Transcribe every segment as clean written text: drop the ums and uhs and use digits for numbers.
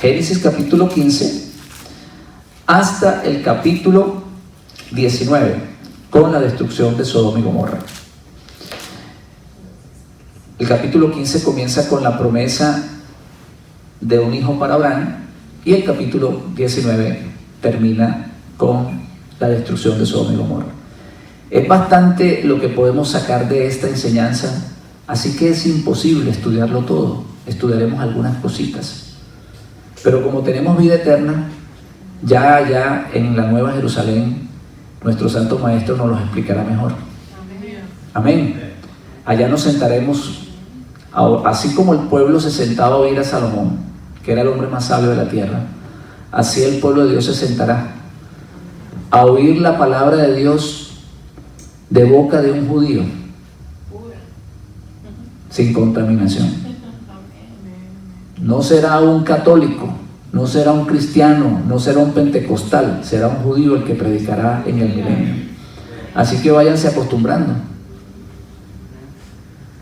Génesis capítulo 15 hasta el capítulo 19, con la destrucción de Sodoma y Gomorra. El capítulo 15 comienza con la promesa de un hijo para Abraham, y el capítulo 19 termina con la destrucción de Sodoma y Gomorra. Es bastante lo que podemos sacar de esta enseñanza, así que es imposible estudiarlo todo. Estudiaremos algunas cositas, pero como tenemos vida eterna, ya allá en la Nueva Jerusalén, nuestro Santo Maestro nos lo explicará mejor. Amén. Allá nos sentaremos, así como el pueblo se sentaba a oír a Salomón, que era el hombre más sabio de la tierra, así el pueblo de Dios se sentará a oír la palabra de Dios de boca de un judío, sin contaminación. No será un católico, no será un cristiano, no será un pentecostal, será un judío el que predicará en el milenio. Así que váyanse acostumbrando.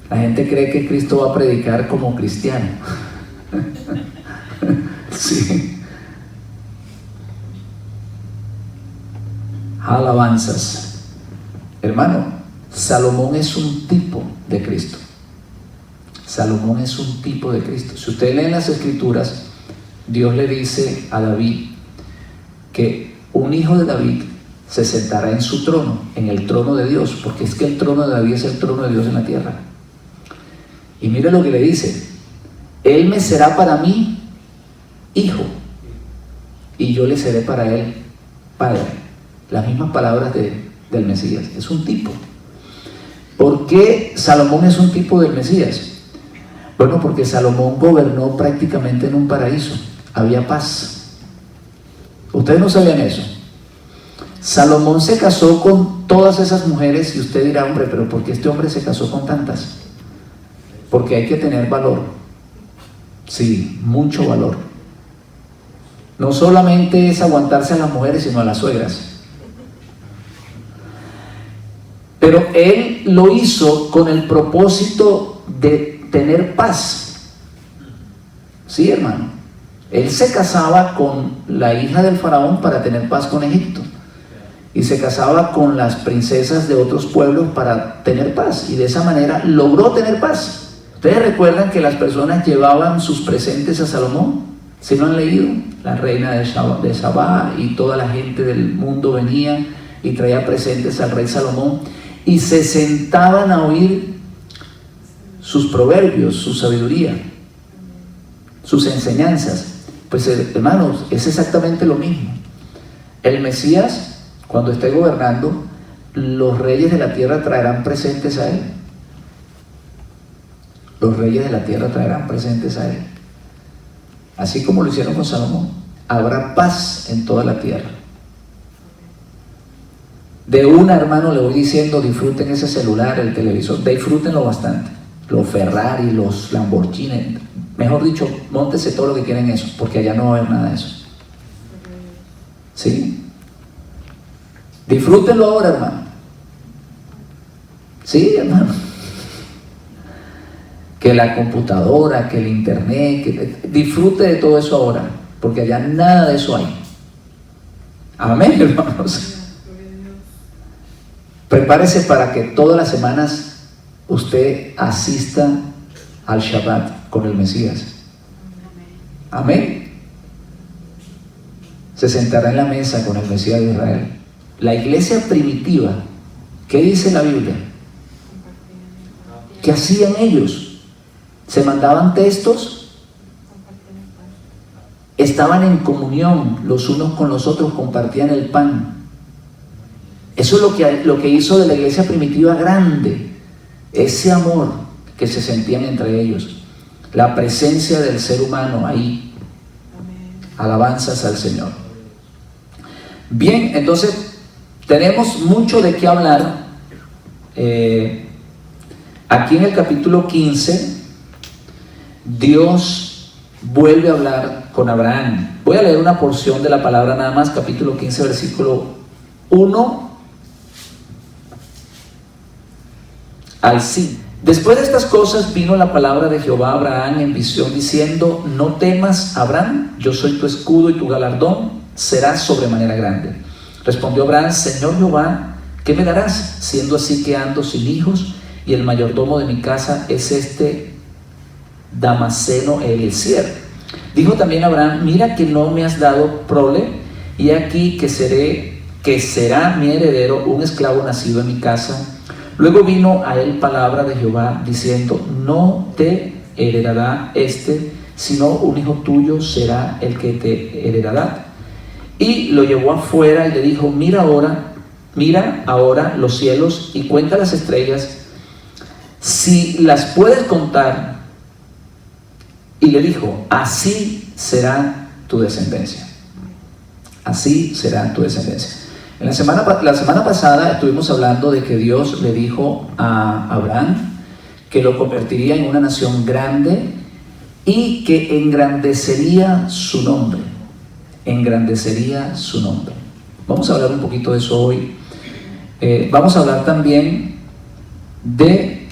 La gente cree que Cristo va a predicar como cristiano. Sí. Alabanzas. Hermano, Salomón es un tipo de Cristo. Salomón es un tipo de Cristo. Si usted lee en las Escrituras, Dios le dice a David que un hijo de David se sentará en su trono, en el trono de Dios, porque es que el trono de David es el trono de Dios en la tierra. Y mire lo que le dice: él me será para mí hijo, y yo le seré para él padre. Las mismas palabras del Mesías. Es un tipo. ¿Por qué Salomón es un tipo del Mesías? Bueno, porque Salomón gobernó prácticamente en un paraíso. Había paz. Ustedes no sabían eso. Salomón se casó con todas esas mujeres, y usted dirá: hombre, pero ¿por qué este hombre se casó con tantas? Porque hay que tener valor. Sí, mucho valor. No solamente es aguantarse a las mujeres, sino a las suegras. Pero él lo hizo con el propósito de tener paz. Sí, hermano. Él se casaba con la hija del faraón para tener paz con Egipto, y se casaba con las princesas de otros pueblos para tener paz, y de esa manera logró tener paz. ¿Ustedes recuerdan que las personas llevaban sus presentes a Salomón? ¿Sí lo han leído? La reina de Sabá y toda la gente del mundo venía y traía presentes al rey Salomón, y se sentaban a oír sus proverbios, su sabiduría, sus enseñanzas. Pues hermanos, es exactamente lo mismo. El Mesías, cuando esté gobernando, los reyes de la tierra traerán presentes a él. Los reyes de la tierra traerán presentes a él, así como lo hicieron con Salomón. Habrá paz en toda la tierra. De una, hermano, le voy diciendo: disfruten ese celular, el televisor, disfrútenlo bastante. Los Ferrari, los Lamborghini, mejor dicho, móntese todo lo que quieran eso, porque allá no va a haber nada de eso. ¿Sí? Disfrútenlo ahora, hermano. Sí, hermano. Que la computadora, que el internet, disfrute de todo eso ahora, porque allá nada de eso hay. Amén, hermanos. Prepárese para que todas las semanas usted asista al Shabbat con el Mesías. Amén. Se sentará en la mesa con el Mesías de Israel. La iglesia primitiva, ¿qué dice la Biblia? ¿Qué hacían ellos? Se mandaban textos, estaban en comunión los unos con los otros, compartían el pan. Eso es lo que hizo de la iglesia primitiva grande, ese amor que se sentían entre ellos, la presencia del ser humano ahí. Alabanzas al Señor. Bien, entonces tenemos mucho de qué hablar. Aquí en el capítulo 15 Dios vuelve a hablar con Abraham. Voy a leer una porción de la palabra nada más, capítulo 15, versículo 1 al 5. Después de estas cosas vino la palabra de Jehová a Abraham en visión diciendo: no temas, Abraham, yo soy tu escudo y tu galardón será sobremanera grande. Respondió Abraham: Señor Jehová, ¿qué me darás? Siendo así que ando sin hijos y el mayordomo de mi casa es este Damaseno Eliezer. Dijo también Abraham: mira que no me has dado prole, y aquí que será mi heredero un esclavo nacido en mi casa. Luego vino a él palabra de Jehová diciendo: no te heredará sino un hijo tuyo será el que te heredará. Y lo llevó afuera y le dijo: mira ahora los cielos y cuenta las estrellas, si las puedes contar. Y le dijo: así será tu descendencia. Así será tu descendencia. La semana pasada estuvimos hablando de que Dios le dijo a Abraham que lo convertiría en una nación grande y que engrandecería su nombre. Engrandecería su nombre. Vamos a hablar un poquito de eso hoy. Vamos a hablar también de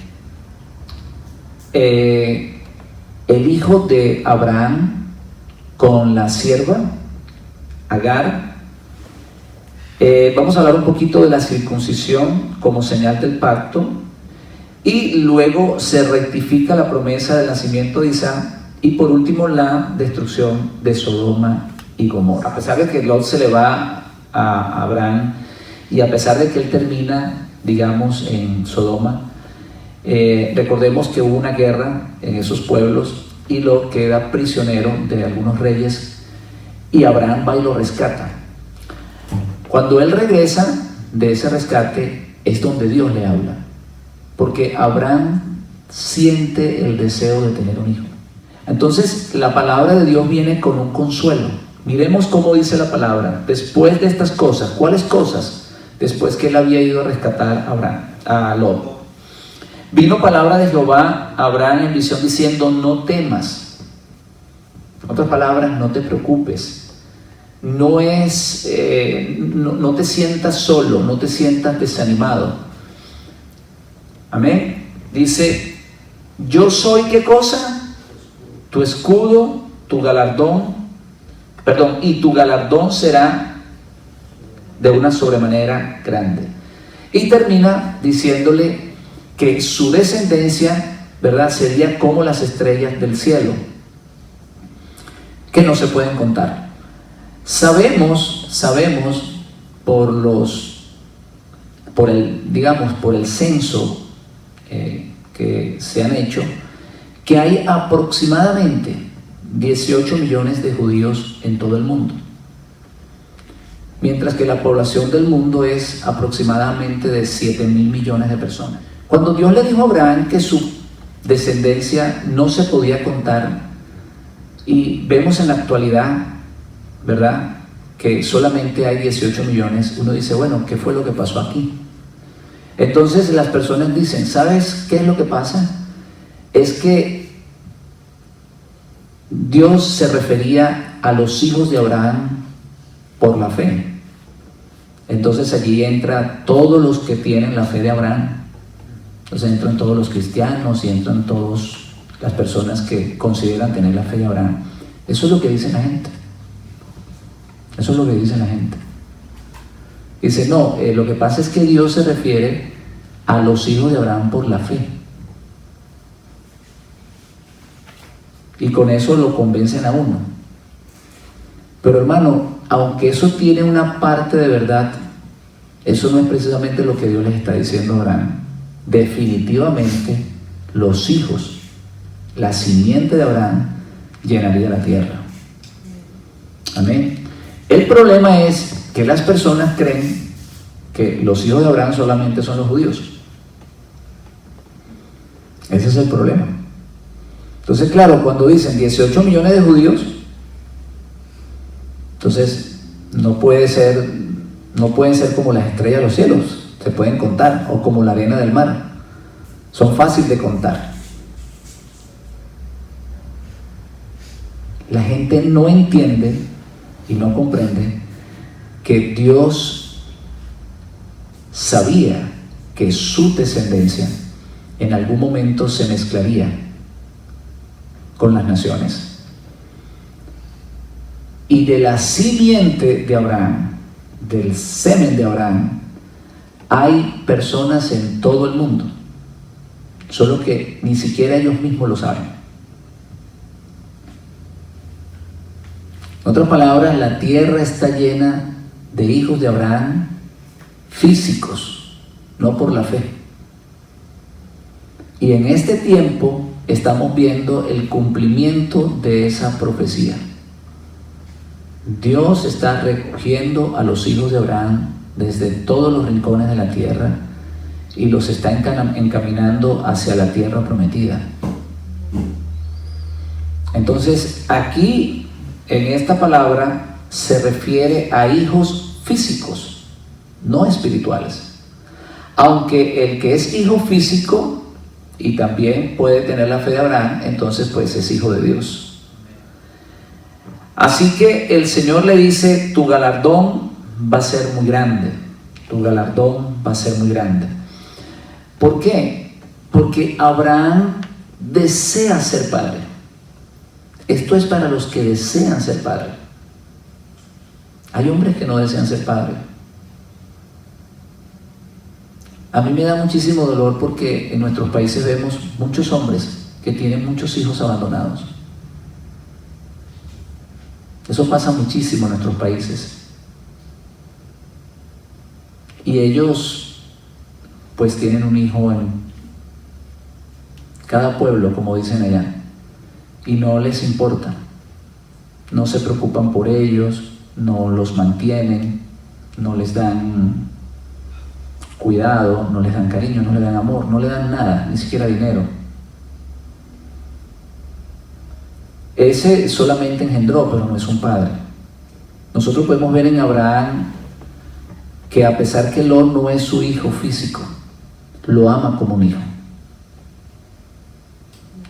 el hijo de Abraham con la sierva Agar. Vamos a hablar un poquito de la circuncisión como señal del pacto, y luego se rectifica la promesa del nacimiento de Isaac, y por último la destrucción de Sodoma y Gomorra. A pesar de que Lot se le va a Abraham y a pesar de que él termina, digamos, en Sodoma, recordemos que hubo una guerra en esos pueblos y Lot queda prisionero de algunos reyes y Abraham va y lo rescata. Cuando él regresa de ese rescate es donde Dios le habla, porque Abraham siente el deseo de tener un hijo. Entonces la palabra de Dios viene con un consuelo. Miremos cómo dice la palabra. Después de estas cosas, ¿cuáles cosas? Después que él había ido a rescatar a Lot. Vino palabra de Jehová a Abraham en visión diciendo: no temas. En otras palabras, no te preocupes. No te sientas solo, no te sientas desanimado. Amén. Dice: yo soy, ¿qué cosa? Tu escudo, tu galardón, y tu galardón será de una sobremanera grande. Y termina diciéndole que su descendencia, ¿verdad?, sería como las estrellas del cielo, que no se pueden contar. Sabemos por el censo que se han hecho, que hay aproximadamente 18 millones de judíos en todo el mundo, mientras que la población del mundo es aproximadamente de 7.000 millones de personas. Cuando Dios le dijo a Abraham que su descendencia no se podía contar, y vemos en la actualidad, ¿verdad?, que solamente hay 18 millones, uno dice: bueno, ¿qué fue lo que pasó aquí? Entonces las personas dicen: ¿sabes qué es lo que pasa? Es que Dios se refería a los hijos de Abraham por la fe. Entonces allí entra todos los que tienen la fe de Abraham. Entonces entran todos los cristianos y entran todas las personas que consideran tener la fe de Abraham. Eso es lo que dice la gente. Eso es lo que dice la gente. Dice: no, lo que pasa es que Dios se refiere a los hijos de Abraham por la fe. Y con eso lo convencen a uno. Pero hermano, aunque eso tiene una parte de verdad, eso no es precisamente lo que Dios les está diciendo a Abraham. Definitivamente los hijos, la simiente de Abraham, llenaría la tierra. Amén. El problema es que las personas creen que los hijos de Abraham solamente son los judíos. Ese es el problema. Entonces, claro, cuando dicen 18 millones de judíos, entonces no pueden ser como las estrellas de los cielos, se pueden contar, o como la arena del mar, son fáciles de contar. La gente no entiende y no comprende que Dios sabía que su descendencia en algún momento se mezclaría con las naciones. Y de la simiente de Abraham, del semen de Abraham, hay personas en todo el mundo, solo que ni siquiera ellos mismos lo saben. En otras palabras, la tierra está llena de hijos de Abraham físicos, no por la fe. Y en este tiempo estamos viendo el cumplimiento de esa profecía. Dios está recogiendo a los hijos de Abraham desde todos los rincones de la tierra y los está encaminando hacia la tierra prometida. Entonces, aquí en esta palabra se refiere a hijos físicos, no espirituales. Aunque el que es hijo físico y también puede tener la fe de Abraham, entonces pues es hijo de Dios. Así que el Señor le dice, tu galardón va a ser muy grande, tu galardón va a ser muy grande. ¿Por qué? Porque Abraham desea ser padre. Esto es para los que desean ser padre. Hay hombres que no desean ser padre. A mí me da muchísimo dolor porque en nuestros países vemos muchos hombres que tienen muchos hijos abandonados. Eso pasa muchísimo en nuestros países. Y ellos pues tienen un hijo en cada pueblo, como dicen allá, y no les importa. No se preocupan por ellos, no los mantienen, no les dan cuidado, no les dan cariño, no les dan amor, no le dan nada, ni siquiera dinero. Ese solamente engendró, pero no es un padre. Nosotros podemos ver en Abraham que a pesar que Lot no es su hijo físico, lo ama como un hijo.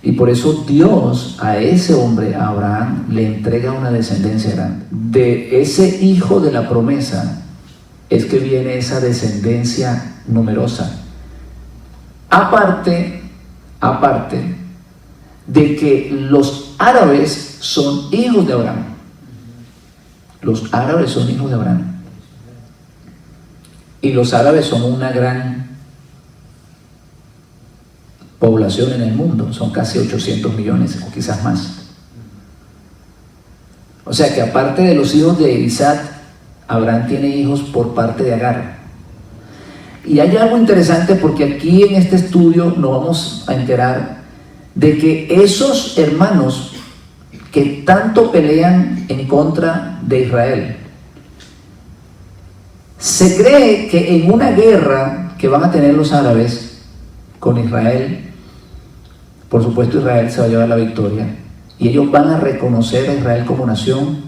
Y por eso Dios a ese hombre, a Abraham, le entrega una descendencia grande. De ese hijo de la promesa es que viene esa descendencia numerosa. Aparte de que los árabes son hijos de Abraham. Los árabes son hijos de Abraham. Y los árabes son una gran población en el mundo, son casi 800 millones o quizás más. O sea que aparte de los hijos de Isaac, Abraham tiene hijos por parte de Agar. Y hay algo interesante porque aquí en este estudio nos vamos a enterar de que esos hermanos que tanto pelean en contra de Israel, se cree que en una guerra que van a tener los árabes con Israel, por supuesto Israel se va a llevar la victoria y ellos van a reconocer a Israel como nación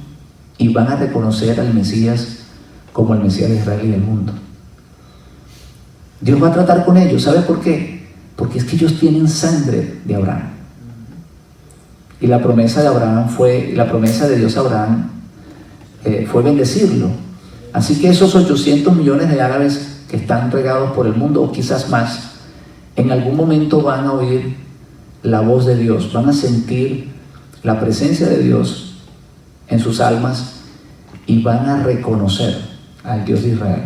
y van a reconocer al Mesías como el Mesías de Israel y del mundo. Dios va a tratar con ellos. ¿Sabe por qué? Porque es que ellos tienen sangre de Abraham. Y la promesa de Abraham la promesa de Dios a Abraham fue bendecirlo. Así que esos 800 millones de árabes que están regados por el mundo, o quizás más, en algún momento van a oír la voz de Dios, van a sentir la presencia de Dios en sus almas y van a reconocer al Dios de Israel.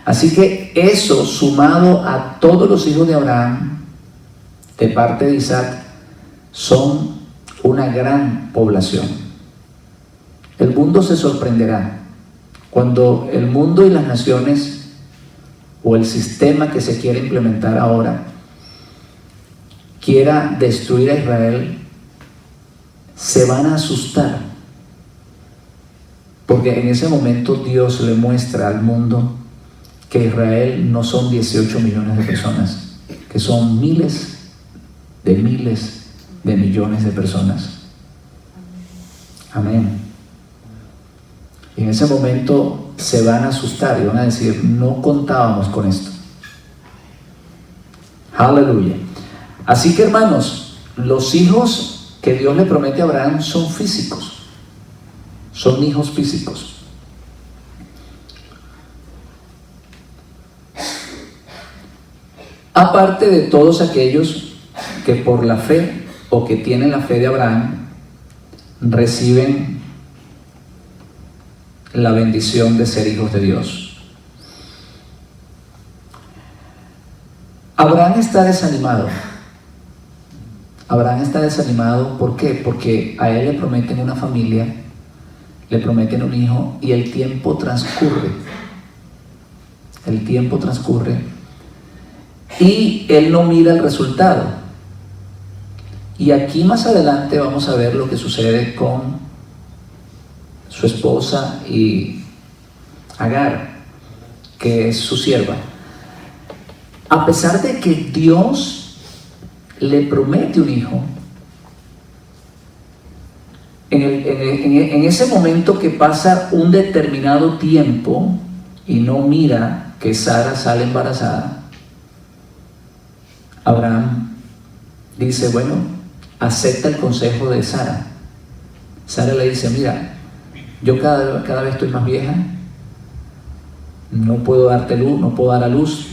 Así que eso, sumado a todos los hijos de Abraham, de parte de Isaac, son una gran población. El mundo se sorprenderá cuando el mundo y las naciones, o el sistema que se quiere implementar ahora, quiera destruir a Israel. Se van a asustar, porque en ese momento Dios le muestra al mundo que Israel no son 18 millones de personas, que son miles de millones de personas. Amén. Y en ese momento se van a asustar y van a decir, no contábamos con esto. Aleluya. Así que, hermanos, los hijos que Dios le promete a Abraham son físicos, son hijos físicos. aparte de todos aquellos que por la fe o que tienen la fe de Abraham reciben la bendición de ser hijos de Dios. Abraham está desanimado. Abraham está desanimado, ¿por qué? Porque a él le prometen una familia, le prometen un hijo y el tiempo transcurre. El tiempo transcurre y él no mira el resultado. Y aquí más adelante vamos a ver lo que sucede con su esposa y Agar, que es su sierva. A pesar de que Dios le promete un hijo, en ese momento que pasa un determinado tiempo y no mira que Sara sale embarazada, Abraham dice, bueno, acepta el consejo de Sara. Sara le dice, mira, yo cada vez estoy más vieja, no puedo darte luz, no puedo dar a luz,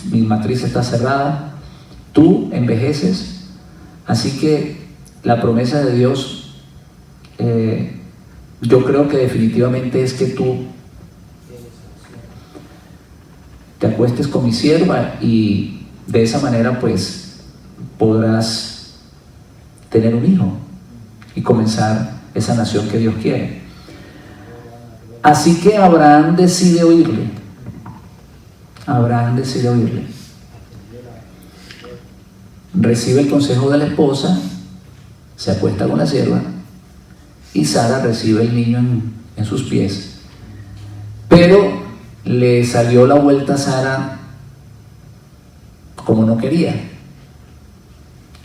mi matriz está cerrada, tú envejeces, así que la promesa de Dios, yo creo que definitivamente es que tú te acuestes con mi sierva y de esa manera pues podrás tener un hijo y comenzar esa nación que Dios quiere. Así que Abraham decide oírle. Abraham decide oírle. Recibe el consejo de la esposa, se acuesta con la sierva y Sara recibe el niño en sus pies. Pero le salió la vuelta a Sara como no quería.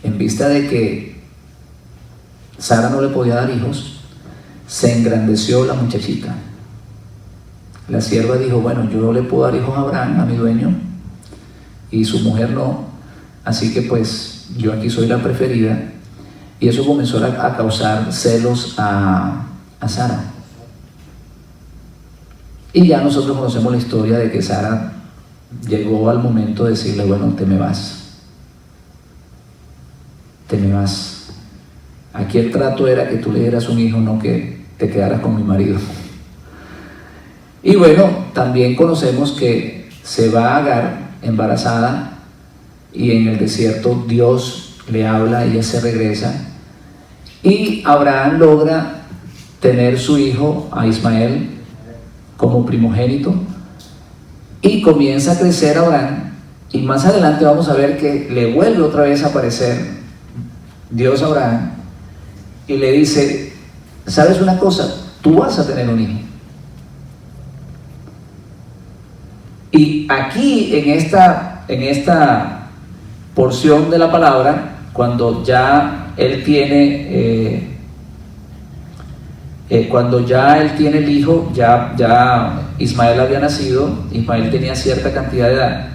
En vista de que Sara no le podía dar hijos, se engrandeció la muchachita. La sierva dijo, bueno, yo le puedo dar hijos a Abraham, a mi dueño, y su mujer no, así que pues yo aquí soy la preferida. Y eso comenzó a causar celos a Sara. Y ya nosotros conocemos la historia de que Sara llegó al momento de decirle, bueno, te me vas. Te me vas. Aquí el trato era que tú le dieras un hijo, no que te quedaras con mi marido. Y bueno, también conocemos que se va Agar embarazada y en el desierto Dios le habla, ella se regresa y Abraham logra tener su hijo a Ismael como primogénito y comienza a crecer Abraham, y más adelante vamos a ver que le vuelve otra vez a aparecer Dios a Abraham y le dice, ¿sabes una cosa? Tú vas a tener un hijo. Y aquí en esta porción de la palabra, cuando ya él tiene el hijo, ya Ismael había nacido, Ismael tenía cierta cantidad de edad,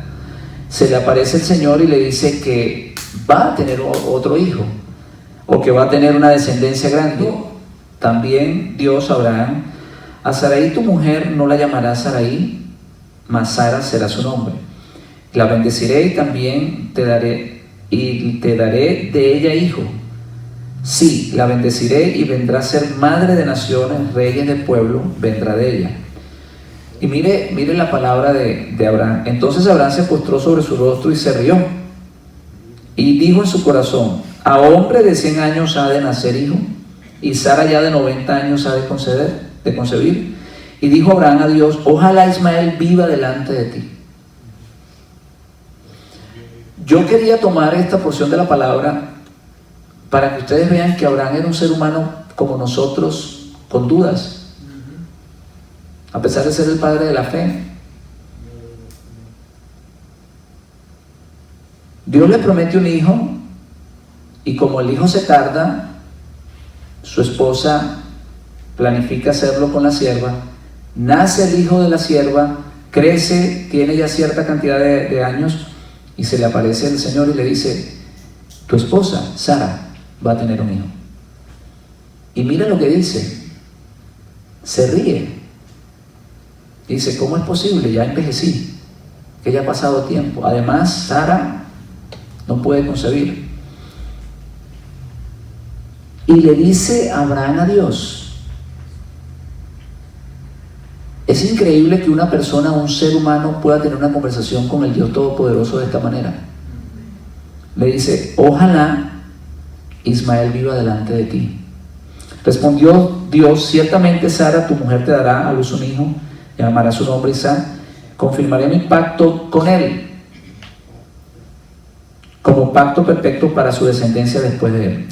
se le aparece el Señor y le dice que va a tener otro hijo, o que va a tener una descendencia grande. También Dios, Abraham, a Sarai tu mujer no la llamarás Sarai, mas Sara será su nombre. La bendeciré y también te daré de ella hijo. Sí, la bendeciré y vendrá a ser madre de naciones, reyes de pueblo, vendrá de ella. Y mire la palabra de Abraham. Entonces Abraham se postró sobre su rostro y se rió. Y dijo en su corazón, a hombre de 100 años ha de nacer hijo, y Sara ya de 90 años ha de concebir. Y dijo Abraham a Dios, ojalá Ismael viva delante de ti. Yo quería tomar esta porción de la palabra para que ustedes vean que Abraham era un ser humano como nosotros, con dudas, a pesar de ser el padre de la fe. Dios le promete un hijo y como el hijo se tarda, su esposa planifica hacerlo con la sierva. Nace el hijo de la sierva, crece, tiene ya cierta cantidad de años y se le aparece el Señor y le dice, tu esposa, Sara, va a tener un hijo. Y mira lo que dice, se ríe. Dice, ¿cómo es posible? Ya envejecí, que ya ha pasado tiempo. Además, Sara no puede concebir. Y le dice Abraham a Dios. Es increíble que una persona, un ser humano, pueda tener una conversación con el Dios Todopoderoso de esta manera. Le dice: ojalá Ismael viva delante de ti. Respondió Dios: ciertamente Sara, tu mujer, te dará a luz un hijo, llamará su nombre Isaac. Confirmaré mi pacto con él como pacto perfecto para su descendencia después de él.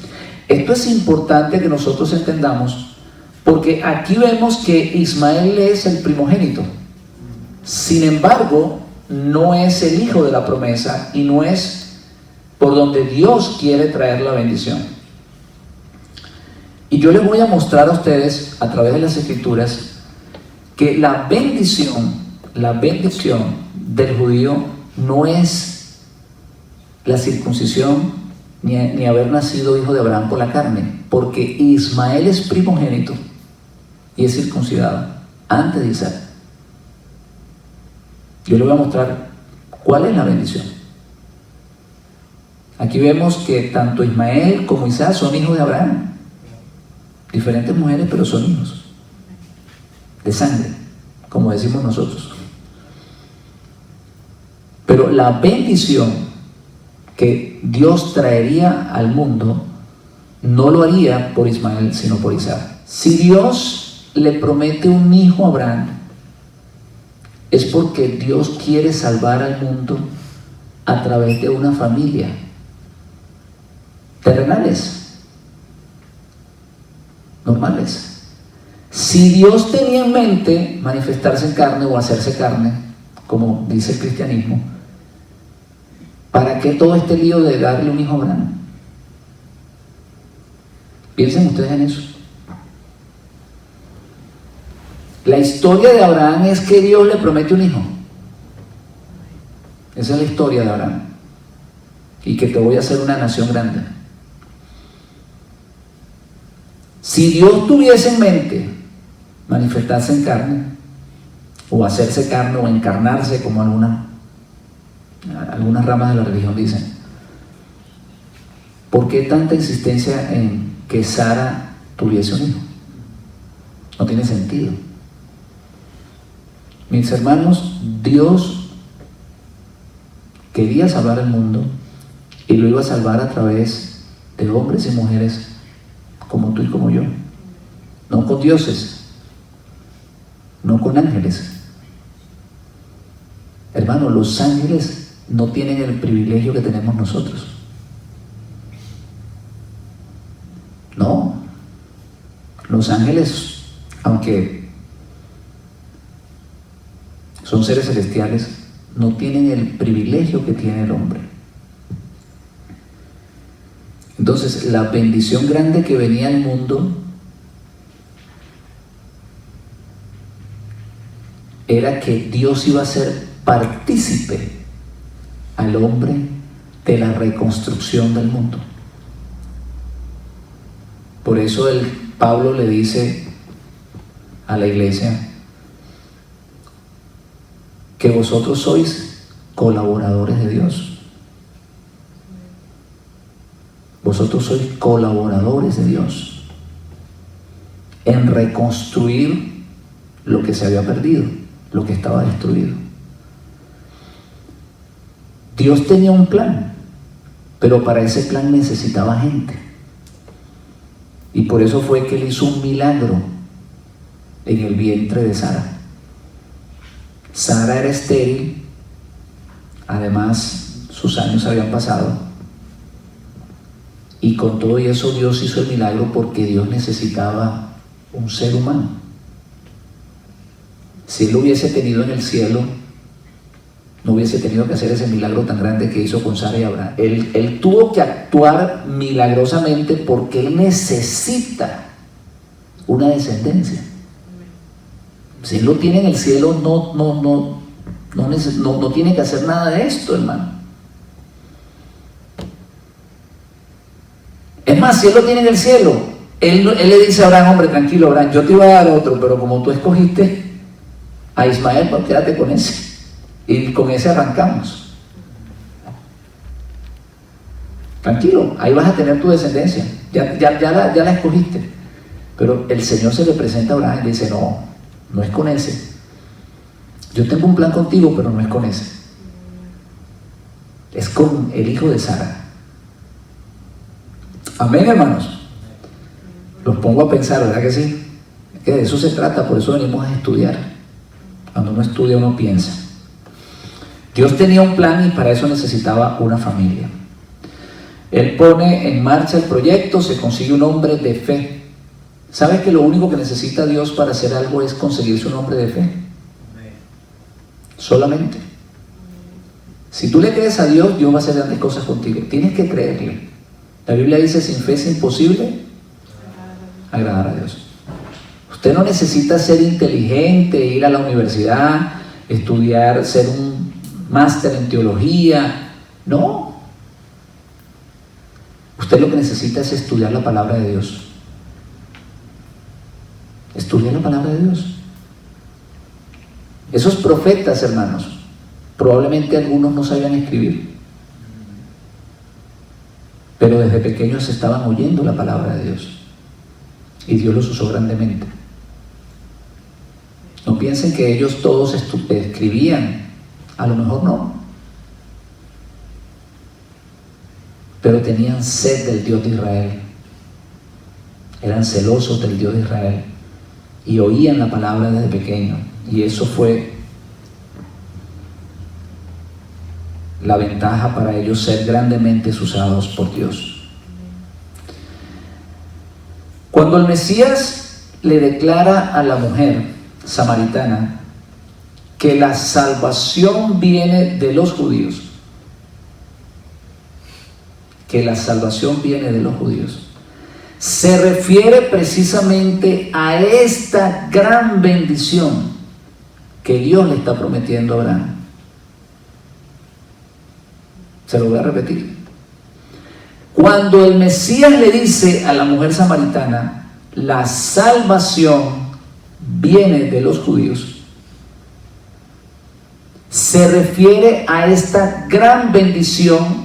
Esto es importante que nosotros entendamos, porque aquí vemos que Ismael es el primogénito. Sin embargo, no es el hijo de la promesa y no es por donde Dios quiere traer la bendición. Y yo les voy a mostrar a ustedes a través de las Escrituras que la bendición del judío no es la circuncisión ni haber nacido hijo de Abraham por la carne, porque Ismael es primogénito y es circuncidado antes de Isaac. Yo les voy a mostrar cuál es la bendición. Aquí vemos que tanto Ismael como Isaac son hijos de Abraham. Diferentes mujeres, pero son hijos de sangre, como decimos nosotros. Pero la bendición que Dios traería al mundo no lo haría por Ismael, sino por Isaac. Si Dios le promete un hijo a Abraham, es porque Dios quiere salvar al mundo a través de una familia. Terrenales, normales. Si Dios tenía en mente manifestarse en carne o hacerse carne, como dice el cristianismo, ¿para qué todo este lío de darle un hijo a Abraham? Piensen ustedes en eso. La historia de Abraham es que Dios le promete un hijo. Esa es la historia de Abraham. Y que te voy a hacer una nación grande. Si Dios tuviese en mente manifestarse en carne, o hacerse carne, o encarnarse, como algunas ramas de la religión dicen, ¿por qué tanta insistencia en que Sara tuviese un hijo? No tiene sentido. Mis hermanos, Dios quería salvar al mundo y lo iba a salvar a través de hombres y mujeres como tú y como yo. No con dioses, no con ángeles. Hermano, los ángeles no tienen el privilegio que tenemos nosotros. No. Los ángeles, aunque son seres celestiales, no tienen el privilegio que tiene el hombre. Entonces, la bendición grande que venía al mundo era que Dios iba a ser partícipe al hombre de la reconstrucción del mundo. Por eso Pablo le dice a la iglesia que vosotros sois colaboradores de Dios. Vosotros sois colaboradores de Dios en reconstruir lo que se había perdido, lo que estaba destruido. Dios tenía un plan, pero para ese plan necesitaba gente. Y por eso fue que Él hizo un milagro en el vientre de Sara. Sara era estéril, además sus años habían pasado. Y con todo eso Dios hizo el milagro porque Dios necesitaba un ser humano. Si Él lo hubiese tenido en el cielo, no hubiese tenido que hacer ese milagro tan grande que hizo con Sara y Abraham. Él tuvo que actuar milagrosamente porque Él necesita una descendencia. Si Él lo tiene en el cielo, no tiene que hacer nada de esto, hermano. Es más, si Él lo tiene en el cielo, Él le dice a Abraham: hombre, tranquilo, Abraham, yo te iba a dar otro, pero como tú escogiste a Ismael, pues quédate con ese. Y con ese arrancamos. Tranquilo, ahí vas a tener tu descendencia, ya la escogiste. Pero el Señor se le presenta a Abraham y le dice, no es con ese. Yo tengo un plan contigo, pero no es con ese. Es con el hijo de Sara. Amén, hermanos. Los pongo a pensar, ¿verdad que sí? Que de eso se trata, por eso venimos a estudiar. Cuando uno estudia, uno piensa. Dios tenía un plan y para eso necesitaba una familia. Él pone en marcha el proyecto, se consigue un hombre de fe. ¿Sabes que lo único que necesita Dios para hacer algo es conseguirse un hombre de fe? Solamente. Si tú le crees a Dios, Dios va a hacer grandes cosas contigo. Tienes que creerle. La Biblia dice, sin fe es imposible agradar a Dios. Usted no necesita ser inteligente, ir a la universidad, estudiar, ser un máster en teología. No. Usted lo que necesita es estudiar la palabra de Dios. Estudia la palabra de Dios. Esos profetas, hermanos, probablemente algunos no sabían escribir, pero desde pequeños estaban oyendo la palabra de Dios y Dios los usó grandemente. No piensen que ellos todos escribían, a lo mejor no, pero tenían sed del Dios de Israel, eran celosos del Dios de Israel y oían la palabra desde pequeño, y eso fue la ventaja para ellos ser grandemente usados por Dios. Cuando el Mesías le declara a la mujer samaritana que la salvación viene de los judíos, se refiere precisamente a esta gran bendición que Dios le está prometiendo a Abraham. Se lo voy a repetir. Cuando el Mesías le dice a la mujer samaritana, la salvación viene de los judíos, se refiere a esta gran bendición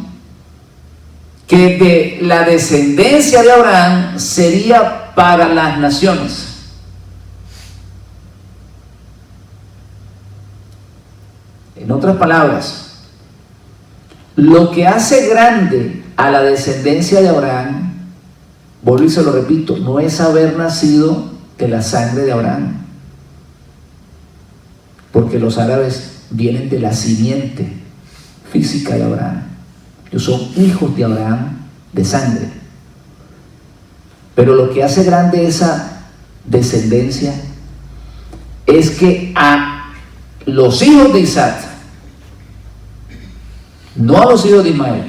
que de la descendencia de Abraham sería para las naciones. En otras palabras, lo que hace grande a la descendencia de Abraham, vuelvo y se lo repito, no es haber nacido de la sangre de Abraham, porque los árabes vienen de la simiente física de Abraham. Ellos son hijos de Abraham de sangre. Pero lo que hace grande esa descendencia es que a los hijos de Isaac, no a los hijos de Ismael,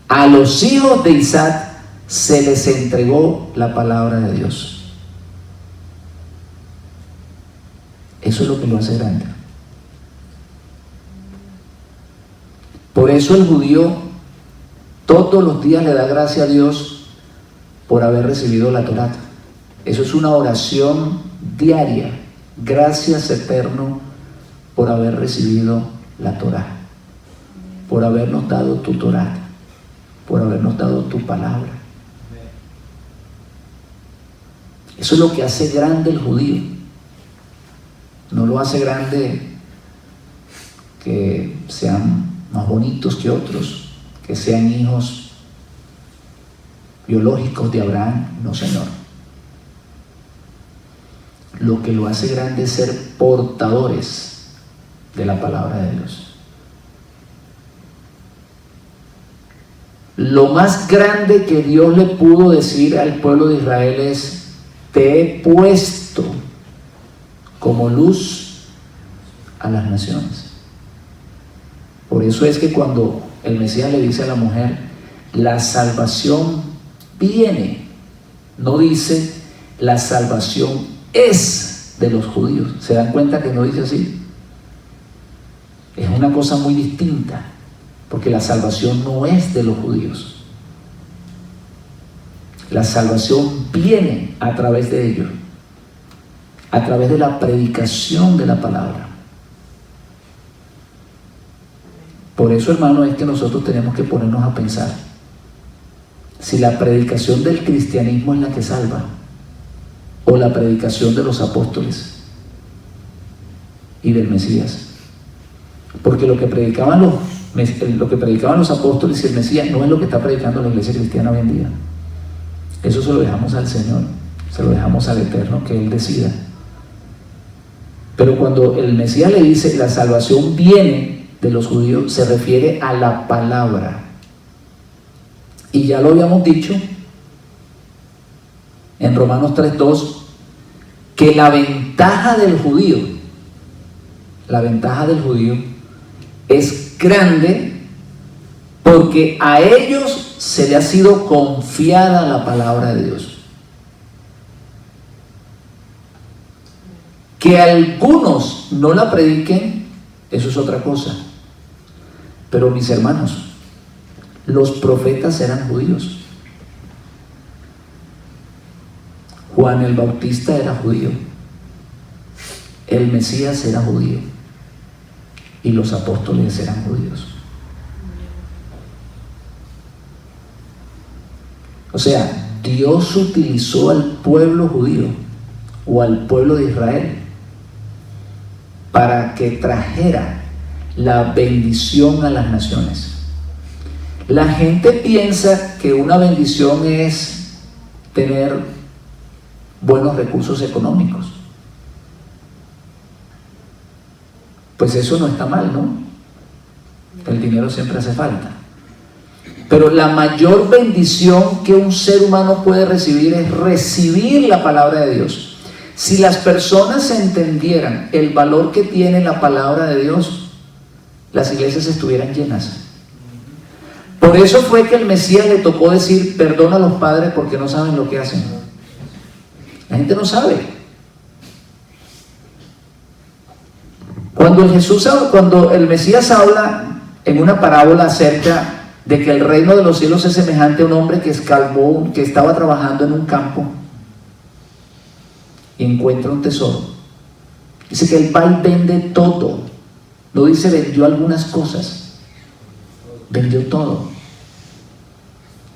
a los hijos de Isaac se les entregó la palabra de Dios. Eso es lo que lo hace grande. Por eso el judío todos los días le da gracias a Dios por haber recibido la Torá. Eso es una oración diaria. Gracias, Eterno, por haber recibido la Torá, por habernos dado tu Torá, por habernos dado tu palabra. Eso es lo que hace grande el judío. No lo hace grande que sean más bonitos que otros, que sean hijos biológicos de Abraham. No, Señor. Lo que lo hace grande es ser portadores de la palabra de Dios. Lo más grande que Dios le pudo decir al pueblo de Israel es: te he puesto como luz a las naciones. Por eso es que cuando el Mesías le dice a la mujer, la salvación viene, no dice la salvación es de los judíos. ¿Se dan cuenta que no dice así? Es una cosa muy distinta, porque la salvación no es de los judíos. La salvación viene a través de ellos, a través de la predicación de la palabra. Por eso, hermano, es que nosotros tenemos que ponernos a pensar. si la predicación del cristianismo es la que salva, o la predicación de los apóstoles y del Mesías. Porque lo que predicaban los apóstoles y el Mesías no es lo que está predicando la iglesia cristiana hoy en día. Eso se lo dejamos al Señor, se lo dejamos al Eterno, que Él decida. Pero cuando el Mesías le dice la salvación viene de los judíos, se refiere a la palabra. Y ya lo habíamos dicho en Romanos 3:2, que la ventaja del judío es grande porque a ellos se le ha sido confiada la palabra de Dios. Que algunos no la prediquen, eso es otra cosa. Pero mis hermanos, los profetas eran judíos. Juan el Bautista era judío. El Mesías era judío. Y los apóstoles eran judíos. O sea, Dios utilizó al pueblo judío o al pueblo de Israel para que trajera la bendición a las naciones. La gente piensa que una bendición es tener buenos recursos económicos. Pues eso no está mal, ¿no? El dinero siempre hace falta. Pero la mayor bendición que un ser humano puede recibir es recibir la palabra de Dios. Si las personas entendieran el valor que tiene la palabra de Dios, las iglesias estuvieran llenas. Por eso fue que al Mesías le tocó decir: perdona a los padres porque no saben lo que hacen. La gente no sabe. Cuando el Mesías habla en una parábola acerca de que el reino de los cielos es semejante a un hombre que estaba trabajando en un campo y encuentra un tesoro. Dice que él va y vende todo. No dice vendió algunas cosas, vendió todo.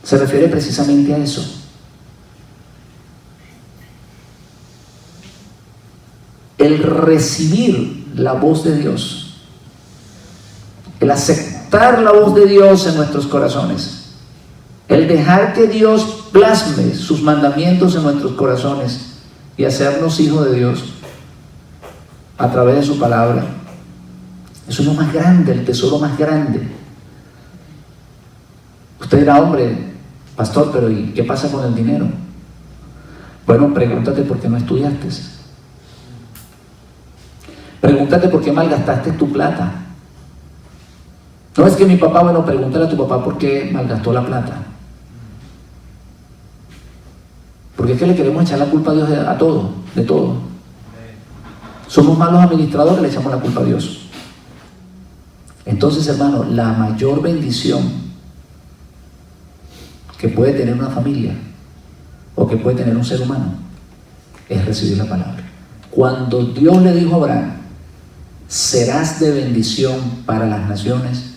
Se refiere precisamente a eso. El recibir la voz de Dios, el aceptar la voz de Dios en nuestros corazones, el dejar que Dios plasme sus mandamientos en nuestros corazones y hacernos hijos de Dios a través de su palabra, eso es lo más grande, el tesoro más grande. Usted dirá: hombre, pastor, pero ¿y qué pasa con el dinero? Bueno, pregúntate por qué no estudiaste. Pregúntate por qué malgastaste tu plata. No es que mi papá, bueno, pregúntale a tu papá por qué malgastó la plata. Porque es que le queremos echar la culpa a Dios a todo, de todo. Somos malos administradores, le echamos la culpa a Dios. Entonces, hermano, la mayor bendición que puede tener una familia o que puede tener un ser humano es recibir la palabra. Cuando Dios le dijo a Abraham: serás de bendición para las naciones,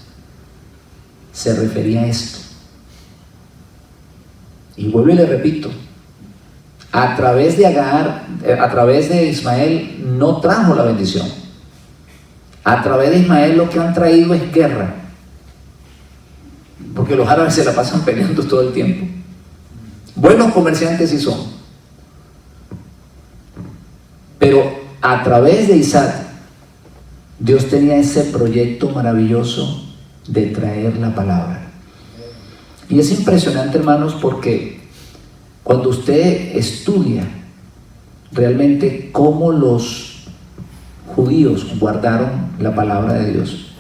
se refería a esto. Y vuelvo y le repito, a través de Agar, a través de Ismael no trajo la bendición. A través de Ismael lo que han traído es guerra, porque los árabes se la pasan peleando todo el tiempo. Buenos comerciantes sí son, pero a través de Isaac Dios tenía ese proyecto maravilloso de traer la palabra. Y es impresionante, hermanos, porque cuando usted estudia realmente cómo los judíos guardaron la palabra de Dios,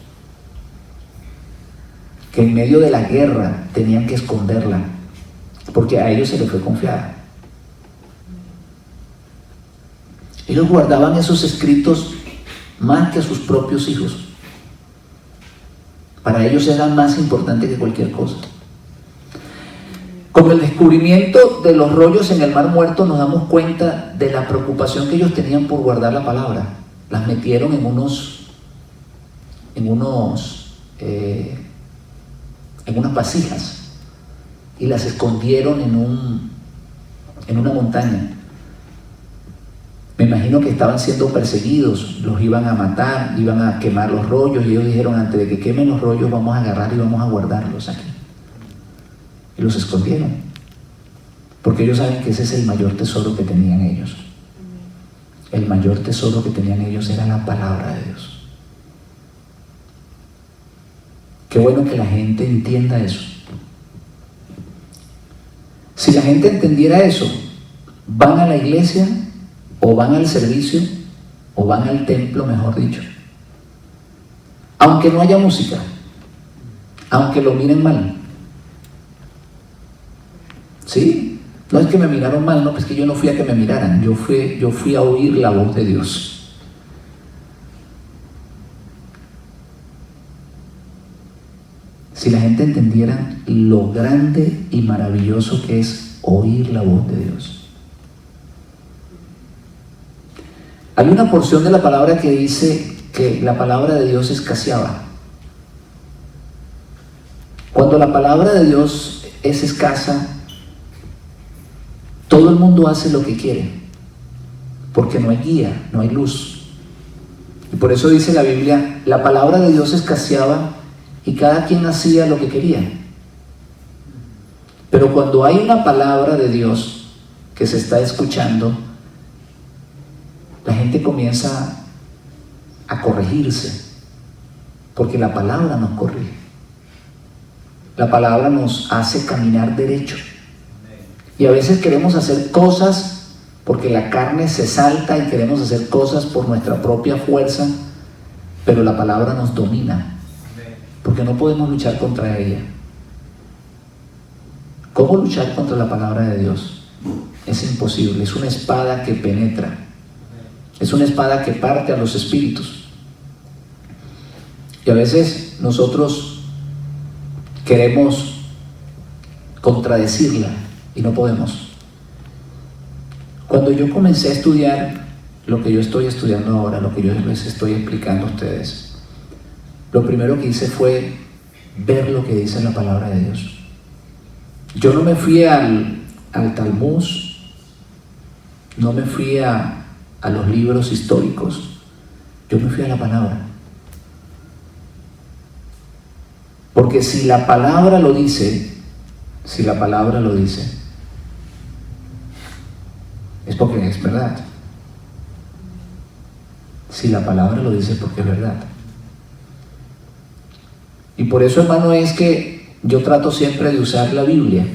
que en medio de la guerra tenían que esconderla, porque a ellos se les fue confiada. Ellos guardaban esos escritos más que a sus propios hijos. Para ellos eran más importantes que cualquier cosa. Con el descubrimiento de los rollos en el Mar Muerto nos damos cuenta de la preocupación que ellos tenían por guardar la palabra. Las metieron en unas vasijas y las escondieron en una montaña. Me imagino que estaban siendo perseguidos, los iban a matar, iban a quemar los rollos, y ellos dijeron: antes de que quemen los rollos vamos a agarrar y vamos a guardarlos aquí. Y los escondieron, porque ellos saben que ese es el mayor tesoro que tenían ellos. El mayor tesoro que tenían ellos era la palabra de Dios. Qué bueno que la gente entienda eso. Si la gente entendiera eso, van a la iglesia, o van al servicio, o van al templo, mejor dicho. Aunque no haya música, aunque lo miren mal. ¿Sí? No es que me miraron mal, no, es que yo no fui a que me miraran, yo fui a oír la voz de Dios. Si la gente entendiera lo grande y maravilloso que es oír la voz de Dios. Hay una porción de la palabra que dice que la palabra de Dios escaseaba. Cuando la palabra de Dios es escasa, todo el mundo hace lo que quiere, porque no hay guía, no hay luz. Y por eso dice la Biblia, la palabra de Dios escaseaba y cada quien hacía lo que quería. Pero cuando hay una palabra de Dios que se está escuchando, la gente comienza a corregirse, porque la palabra nos corrige. La palabra nos hace caminar derecho. Y a veces queremos hacer cosas porque la carne se salta y queremos hacer cosas por nuestra propia fuerza, pero la palabra nos domina, porque no podemos luchar contra ella. ¿Cómo luchar contra la palabra de Dios? Es imposible, es una espada que penetra. Es una espada que parte a los espíritus. Y a veces nosotros queremos contradecirla y no podemos. Cuando yo comencé a estudiar lo que yo estoy estudiando ahora, lo que yo les estoy explicando a ustedes, lo primero que hice fue ver lo que dice la palabra de Dios. Yo no me fui al Talmud, no me fui a los libros históricos, yo me fui a la palabra. Porque si la palabra lo dice, es porque es verdad. Si la palabra lo dice, es porque es verdad. Y por eso, hermano, es que yo trato siempre de usar la Biblia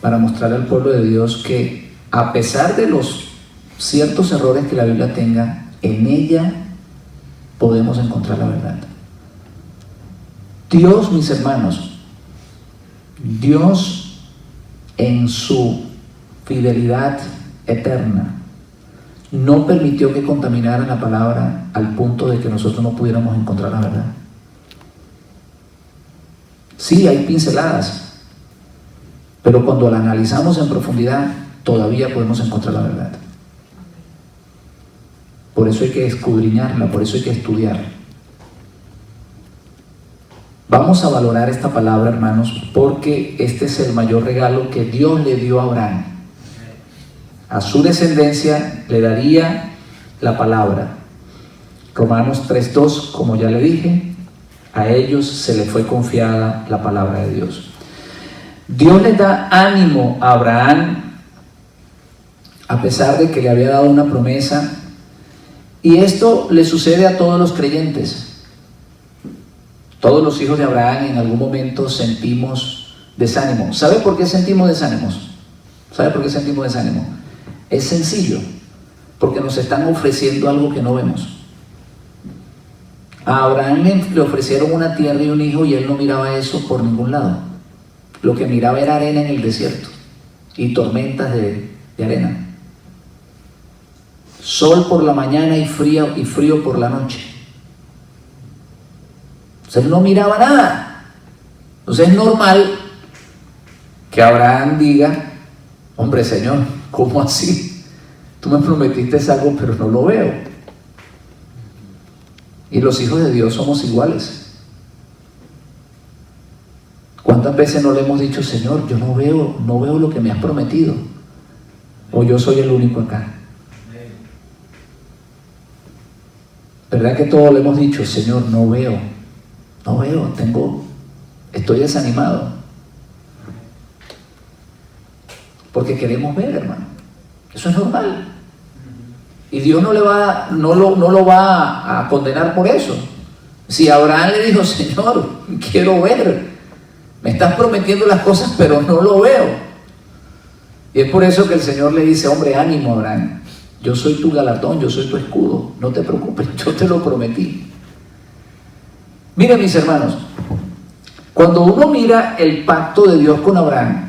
para mostrar al pueblo de Dios que, a pesar de los ciertos errores que la Biblia tenga, en ella podemos encontrar la verdad. Dios, mis hermanos, Dios en su fidelidad eterna no permitió que contaminaran la palabra al punto de que nosotros no pudiéramos encontrar la verdad. Sí, hay pinceladas, pero cuando la analizamos en profundidad, todavía podemos encontrar la verdad. Por eso hay que escudriñarla, por eso hay que estudiar. Vamos a valorar esta palabra, hermanos, porque este es el mayor regalo que Dios le dio a Abraham. A su descendencia le daría la palabra. Romanos 3:2, como ya le dije, a ellos se les fue confiada la palabra de Dios. Dios le da ánimo a Abraham, a pesar de que le había dado una promesa, y esto le sucede a todos los creyentes. Todos los hijos de Abraham en algún momento sentimos desánimo. ¿Sabe por qué sentimos desánimos? ¿Sabe por qué sentimos desánimo? Es sencillo, porque nos están ofreciendo algo que no vemos. A Abraham le ofrecieron una tierra y un hijo, y él no miraba eso por ningún lado. Lo que miraba era arena en el desierto y tormentas de arena. Sol por la mañana y frío por la noche. Entonces él no miraba nada. Entonces es normal que Abraham diga: hombre, Señor, ¿cómo así? Tú me prometiste algo, pero no lo veo. Y los hijos de Dios somos iguales. ¿Cuántas veces no le hemos dicho, Señor, yo no veo lo que me has prometido? ¿O yo soy el único acá? ¿Verdad que todos le hemos dicho, Señor, no veo, estoy desanimado? Porque queremos ver, hermano. Eso es normal. Y Dios no lo va a condenar por eso. Si Abraham le dijo, Señor, quiero ver, me estás prometiendo las cosas, pero no lo veo. Y es por eso que el Señor le dice, hombre, ánimo, Abraham. Yo soy tu galardón, yo soy tu escudo. No te preocupes, yo te lo prometí. Miren, mis hermanos, cuando uno mira el pacto de Dios con Abraham,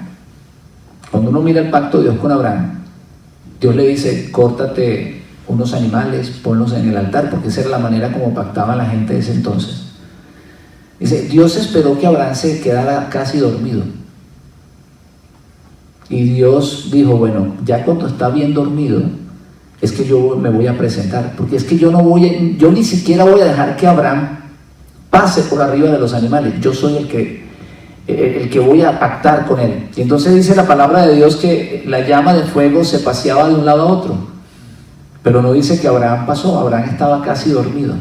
Dios le dice, córtate unos animales, ponlos en el altar, porque esa era la manera como pactaba la gente de ese entonces. Dice, Dios esperó que Abraham se quedara casi dormido. Y Dios dijo, bueno, ya cuando está bien dormido, es que yo me voy a presentar, porque es que yo ni siquiera voy a dejar que Abraham pase por arriba de los animales. Yo soy el que voy a pactar con él. Y entonces dice la palabra de Dios que la llama de fuego se paseaba de un lado a otro, pero no dice que Abraham pasó. Abraham estaba casi dormido.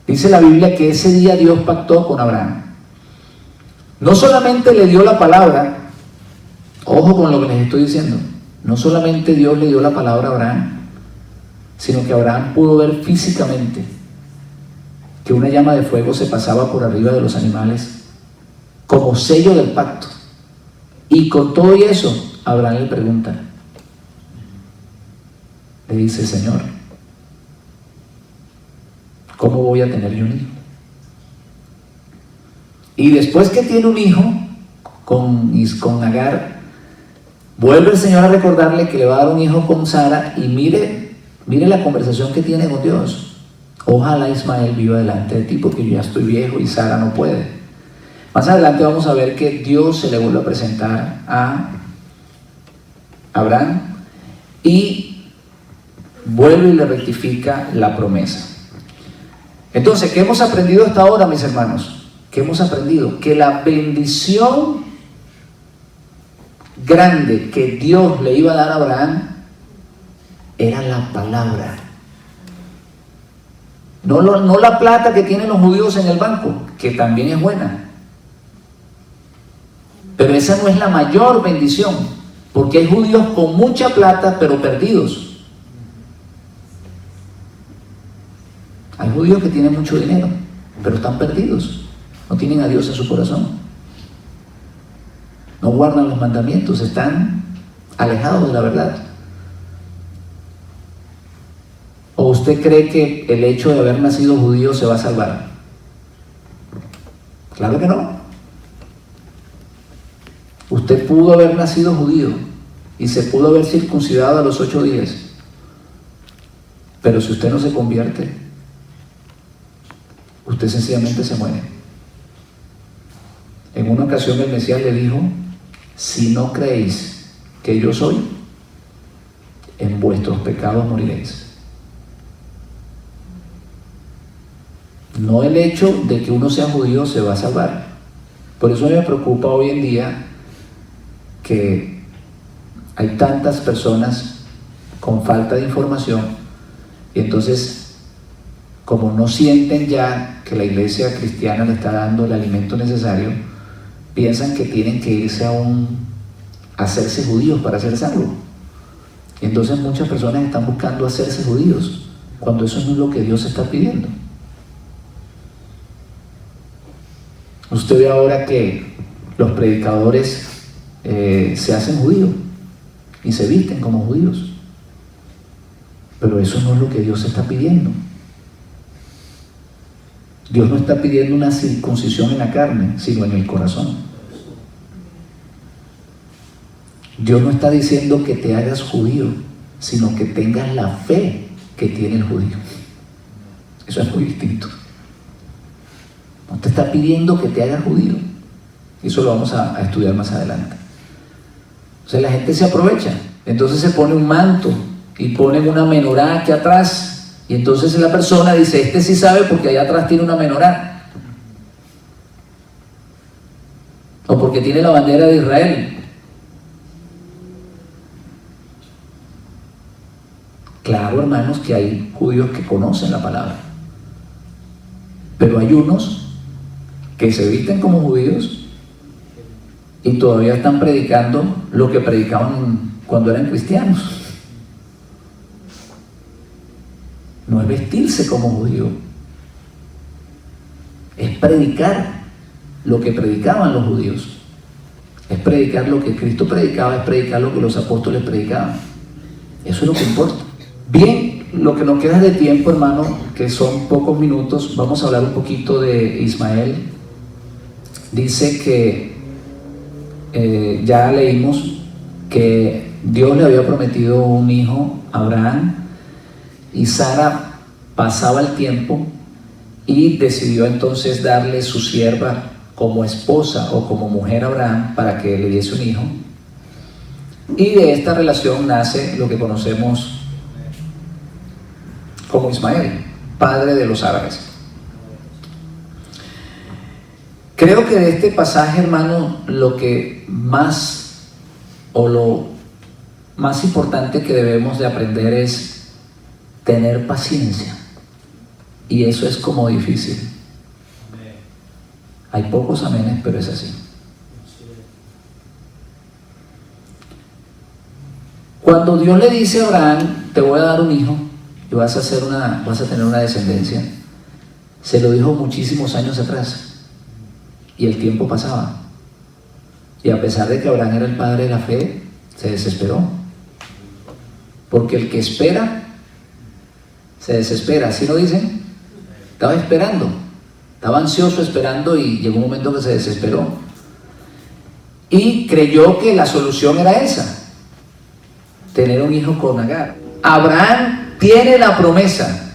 Dice la Biblia que ese día Dios pactó con Abraham. No solamente le dio la palabra, ojo con lo que les estoy diciendo, no solamente Dios le dio la palabra a Abraham, sino que Abraham pudo ver físicamente que una llama de fuego se pasaba por arriba de los animales como sello del pacto. Y con todo y eso, Abraham le pregunta, le dice, Señor, ¿cómo voy a tener yo un hijo? Y después que tiene un hijo con Agar, vuelve el Señor a recordarle que le va a dar un hijo con Sara. Y mire la conversación que tiene con Dios. Ojalá Ismael viva delante de ti, porque yo ya estoy viejo y Sara no puede. Más adelante vamos a ver que Dios se le vuelve a presentar a Abraham y vuelve y le rectifica la promesa. Entonces, ¿qué hemos aprendido hasta ahora, mis hermanos? ¿Qué hemos aprendido? Que la bendición grande que Dios le iba a dar a Abraham era la palabra. No la plata que tienen los judíos en el banco, que también es buena. Pero esa no es la mayor bendición, porque hay judíos con mucha plata pero perdidos. Hay judíos que tienen mucho dinero pero están perdidos, no tienen a Dios en su corazón, no guardan los mandamientos, están alejados de la verdad. ¿O usted cree que el hecho de haber nacido judío se va a salvar? Claro que no. Usted pudo haber nacido judío y se pudo haber circuncidado a los 8 días, pero si usted no se convierte, usted sencillamente se muere. En una ocasión el Mesías le dijo, si no creéis que yo soy, en vuestros pecados moriréis. No el hecho de que uno sea judío se va a salvar. Por eso me preocupa hoy en día que hay tantas personas con falta de información, y entonces, como no sienten ya que la iglesia cristiana le está dando el alimento necesario, piensan que tienen que irse a hacerse judíos para ser salvos. Y entonces muchas personas están buscando hacerse judíos, cuando eso no es lo que Dios está pidiendo. Usted ve ahora que los predicadores se hacen judíos y se visten como judíos, pero eso no es lo que Dios está pidiendo. Dios no está pidiendo una circuncisión en la carne, sino en el corazón. Dios no está diciendo que te hagas judío, sino que tengas la fe que tiene el judío. Eso es muy distinto. No te está pidiendo que te hagas judío. Eso lo vamos a estudiar más adelante. O sea, la gente se aprovecha. Entonces se pone un manto y ponen una menorá aquí atrás. Y entonces la persona dice, este sí sabe porque allá atrás tiene una menorá. o porque tiene la bandera de Israel. Claro, hermanos, que hay judíos que conocen la palabra, pero hay unos que se visten como judíos y todavía están predicando lo que predicaban cuando eran cristianos. No es vestirse como judío, es predicar lo que predicaban los judíos, es predicar lo que Cristo predicaba, es predicar lo que los apóstoles predicaban. Eso es lo que importa. Bien, lo que nos queda de tiempo, hermano, que son pocos minutos, vamos a hablar un poquito de Ismael. Dice que ya leímos que Dios le había prometido un hijo a Abraham, y Sara pasaba el tiempo y decidió entonces darle su sierva como esposa o como mujer a Abraham para que le diese un hijo, y de esta relación nace lo que conocemos como Ismael, padre de los árabes. Creo que de este pasaje, hermano, lo que más o lo más importante que debemos de aprender es tener paciencia, y eso es como difícil. Hay pocos amenes, pero es así. Cuando Dios le dice a Abraham, te voy a dar un hijo y vas a tener una descendencia, se lo dijo muchísimos años atrás, y el tiempo pasaba, y a pesar de que Abraham era el padre de la fe, se desesperó, porque el que espera se desespera, ¿sí lo dicen? Estaba esperando, estaba ansioso esperando, y llegó un momento que se desesperó y creyó que la solución era esa, tener un hijo con Agar. Abraham tiene la promesa,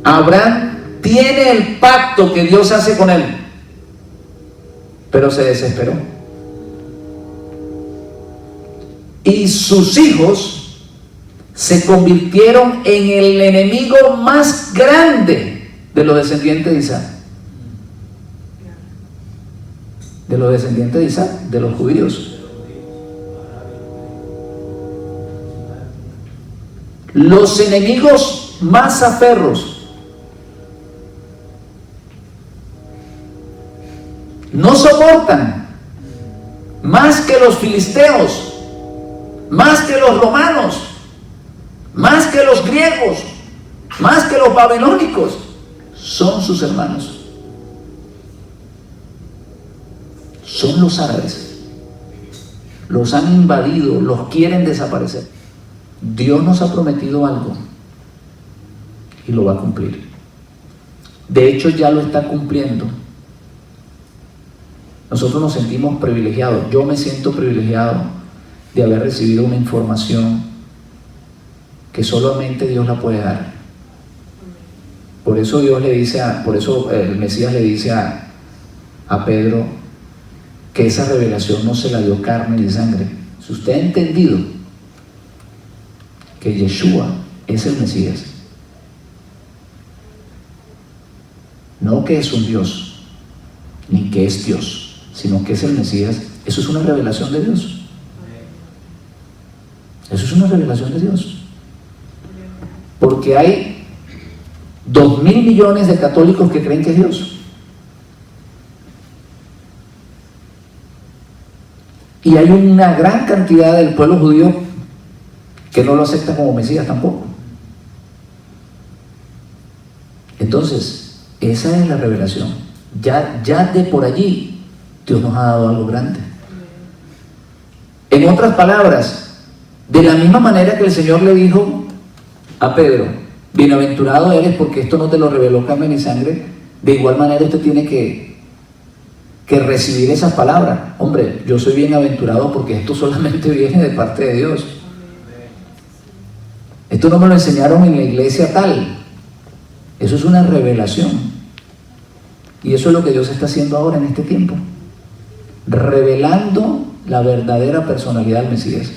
Abraham tiene el pacto que Dios hace con él, pero se desesperó, y sus hijos se convirtieron en el enemigo más grande de los descendientes de Isaac. De los descendientes de Isaac, de los judíos. Los enemigos más aferros. No soportan más que los filisteos, más que los romanos, más que los griegos, más que los babilónicos, son sus hermanos, son los árabes. Los han invadido, los quieren desaparecer. Dios nos ha prometido algo y lo va a cumplir. De hecho, ya lo está cumpliendo. Nosotros nos sentimos privilegiados. Yo me siento privilegiado de haber recibido una información que solamente Dios la puede dar. Por eso Dios le dice por eso el Mesías le dice a Pedro que esa revelación no se la dio carne ni sangre. Si usted ha entendido que Yeshua es el Mesías, no que es un Dios, ni que es Dios, sino que es el Mesías, eso es una revelación de Dios. Eso es una revelación de Dios. Porque hay 2.000 millones de católicos que creen que es Dios. Y hay una gran cantidad del pueblo judío que no lo acepta como Mesías tampoco. Entonces, esa es la revelación. Ya de por allí, Dios nos ha dado algo grande. En otras palabras, de la misma manera que el Señor le dijo a Pedro, bienaventurado eres porque esto no te lo reveló carne ni sangre, de igual manera usted tiene que recibir esas palabras. Hombre, yo soy bienaventurado porque esto solamente viene de parte de Dios. Esto no me lo enseñaron en la iglesia tal. Eso es una revelación. Y eso es lo que Dios está haciendo ahora en este tiempo, revelando la verdadera personalidad del Mesías.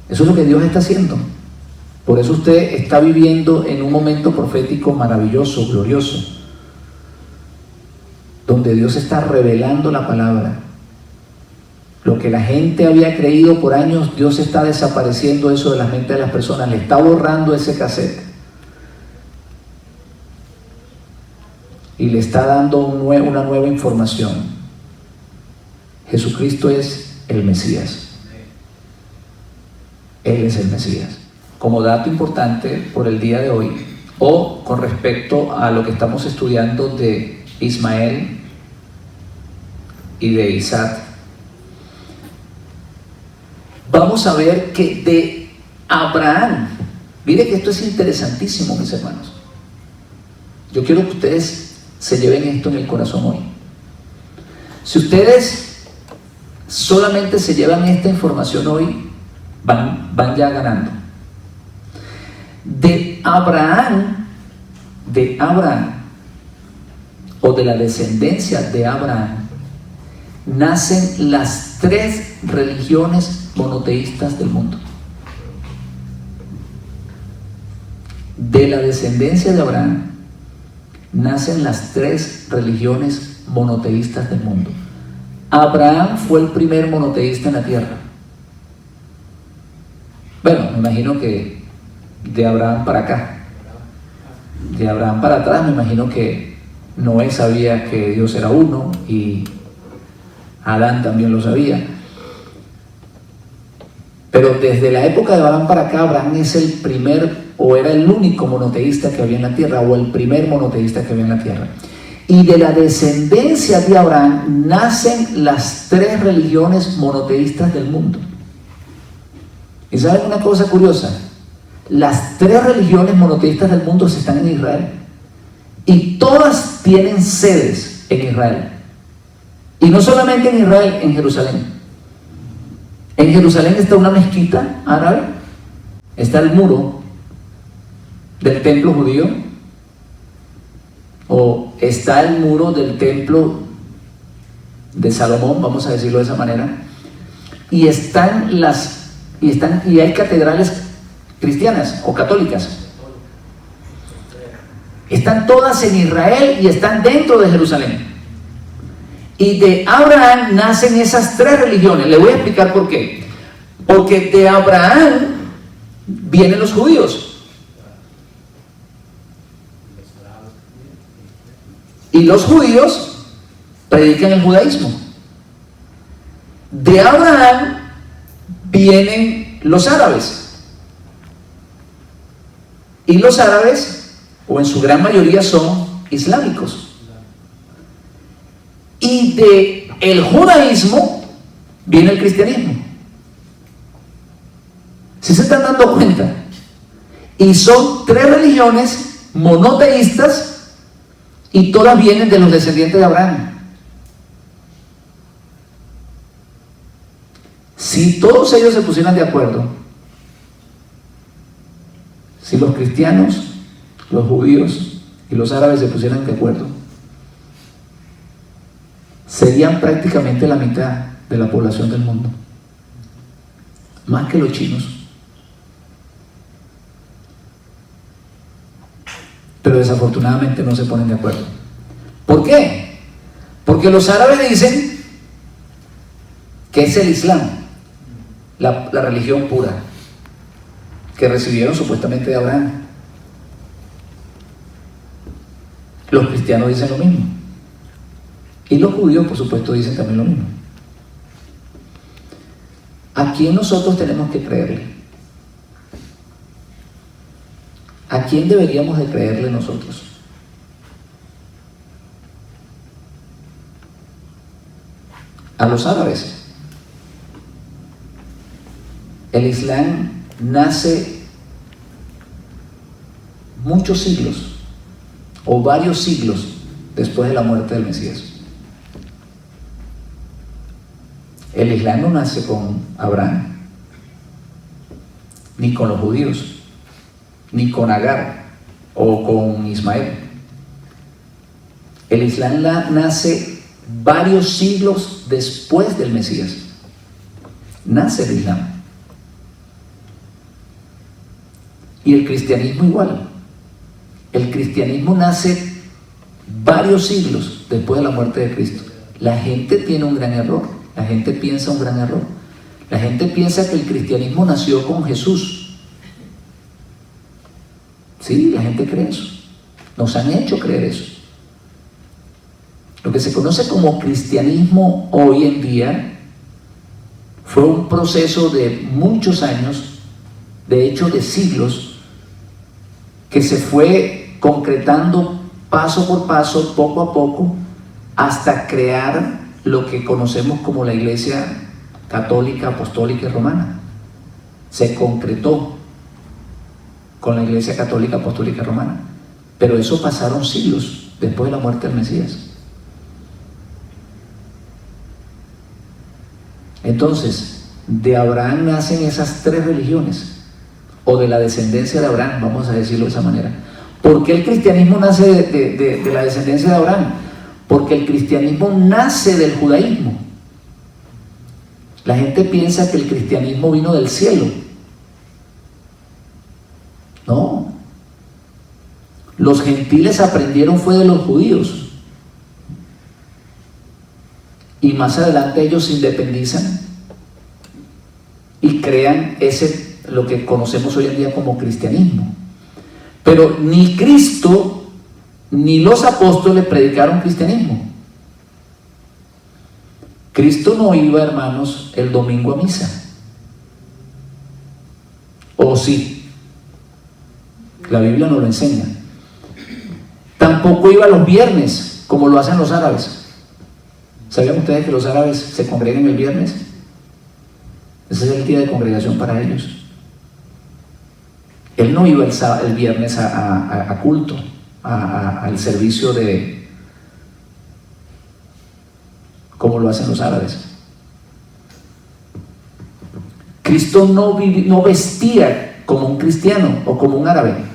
Eso es lo que Dios está haciendo. Por eso usted está viviendo en un momento profético maravilloso, glorioso. donde Dios está revelando la palabra. Lo que la gente había creído por años, Dios está desapareciendo eso de la mente de las personas, le está borrando ese cassette y le está dando una nueva información. Jesucristo es el Mesías. Él es el Mesías. Como dato importante por el día de hoy, o con respecto a lo que estamos estudiando de Ismael y de Isaac, vamos a ver que de Abraham, mire que esto es interesantísimo, mis hermanos. Yo quiero que ustedes se lleven esto en el corazón hoy. Si ustedes solamente se llevan esta información hoy, van ya ganando. De Abraham, o de la descendencia de Abraham, nacen las 3 religiones monoteístas del mundo. De la descendencia de Abraham nacen las 3 religiones monoteístas del mundo. Abraham fue el primer monoteísta en la tierra. Bueno, me imagino que de Abraham para acá, de Abraham para atrás, me imagino que Noé sabía que Dios era uno y Adán también lo sabía. Pero desde la época de Abraham para acá, Abraham es el primer, o era el único monoteísta que había en la tierra, o el primer monoteísta que había en la tierra. Y de la descendencia de Abraham nacen las 3 religiones monoteístas del mundo. ¿Y saben una cosa curiosa? Las 3 religiones monoteístas del mundo están en Israel. Y todas tienen sedes en Israel. Y no solamente en Israel, en Jerusalén. En Jerusalén está una mezquita árabe, está el muro del templo judío, o está el muro del templo de Salomón, vamos a decirlo de esa manera, y hay catedrales cristianas o católicas. Están todas en Israel y están dentro de Jerusalén. Y de Abraham nacen esas 3 religiones. Le voy a explicar por qué. Porque de Abraham vienen los judíos. Y los judíos predican el judaísmo. De Abraham vienen los árabes. Y los árabes, o en su gran mayoría, son islámicos. Y de el judaísmo viene el cristianismo. ¿Sí se están dando cuenta? Y son 3 religiones monoteístas y todas vienen de los descendientes de Abraham. Si todos ellos se pusieran de acuerdo, si los cristianos, los judíos y los árabes se pusieran de acuerdo, serían prácticamente la mitad de la población del mundo, más que los chinos. Pero desafortunadamente no se ponen de acuerdo. ¿Por qué? Porque los árabes dicen que es el Islam, la religión pura, que recibieron supuestamente de Abraham. Los cristianos dicen lo mismo. Y los judíos, por supuesto, dicen también lo mismo. ¿A quién nosotros tenemos que creerle? ¿A quién deberíamos de creerle nosotros? A los árabes. El Islam nace muchos siglos o varios siglos después de la muerte del Mesías. El Islam no nace con Abraham, ni con los judíos, ni con Agar o con Ismael. El Islam nace varios siglos después del Mesías. Nace el Islam. Y el cristianismo igual. El cristianismo nace varios siglos después de la muerte de Cristo. La gente tiene un gran error, la gente piensa un gran error. La gente piensa que el cristianismo nació con Jesús. Sí, la gente cree eso. Nos han hecho creer eso. Lo que se conoce como cristianismo hoy en día fue un proceso de muchos años, de hecho de siglos, que se fue concretando paso por paso, poco a poco, hasta crear lo que conocemos como la Iglesia Católica, Apostólica y Romana. Se concretó con la Iglesia Católica, Apostólica y Romana. Pero eso pasaron siglos después de la muerte del Mesías. Entonces, de Abraham nacen esas tres religiones, o de la descendencia de Abraham, vamos a decirlo de esa manera. ¿Por qué el cristianismo nace de la descendencia de Abraham? Porque el cristianismo nace del judaísmo. La gente piensa que el cristianismo vino del cielo. No. Los gentiles aprendieron fue de los judíos. Y más adelante ellos se independizan y crean lo que conocemos hoy en día como cristianismo. Pero ni Cristo ni los apóstoles predicaron cristianismo. Cristo no iba, hermanos, el domingo a misa. ¿O sí? La Biblia no lo enseña. Tampoco iba los viernes, como lo hacen los árabes. ¿Sabían ustedes que los árabes se congregan el viernes? Ese es el día de congregación para ellos. Él no iba el viernes a culto, al servicio como lo hacen los árabes. Cristo no vestía como un cristiano o como un árabe.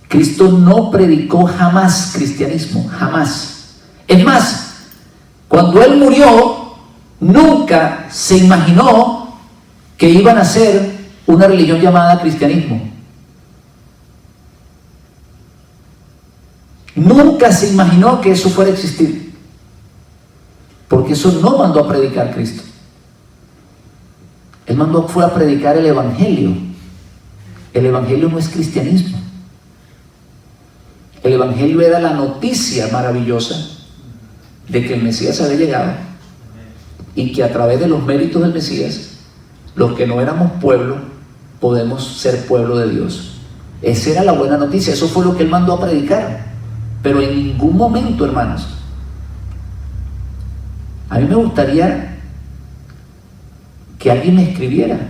Cristo no predicó jamás cristianismo, jamás. Es más, cuando Él murió, nunca se imaginó que iban a ser una religión llamada cristianismo. Nunca se imaginó que eso fuera a existir, porque eso no mandó a predicar Cristo. Él fue a predicar el Evangelio. El Evangelio no es cristianismo. El Evangelio era la noticia maravillosa de que el Mesías había llegado y que a través de los méritos del Mesías, los que no éramos pueblo, podemos ser pueblo de Dios. Esa era la buena noticia, eso fue lo que Él mandó a predicar. Pero en ningún momento, hermanos, a mí me gustaría que alguien me escribiera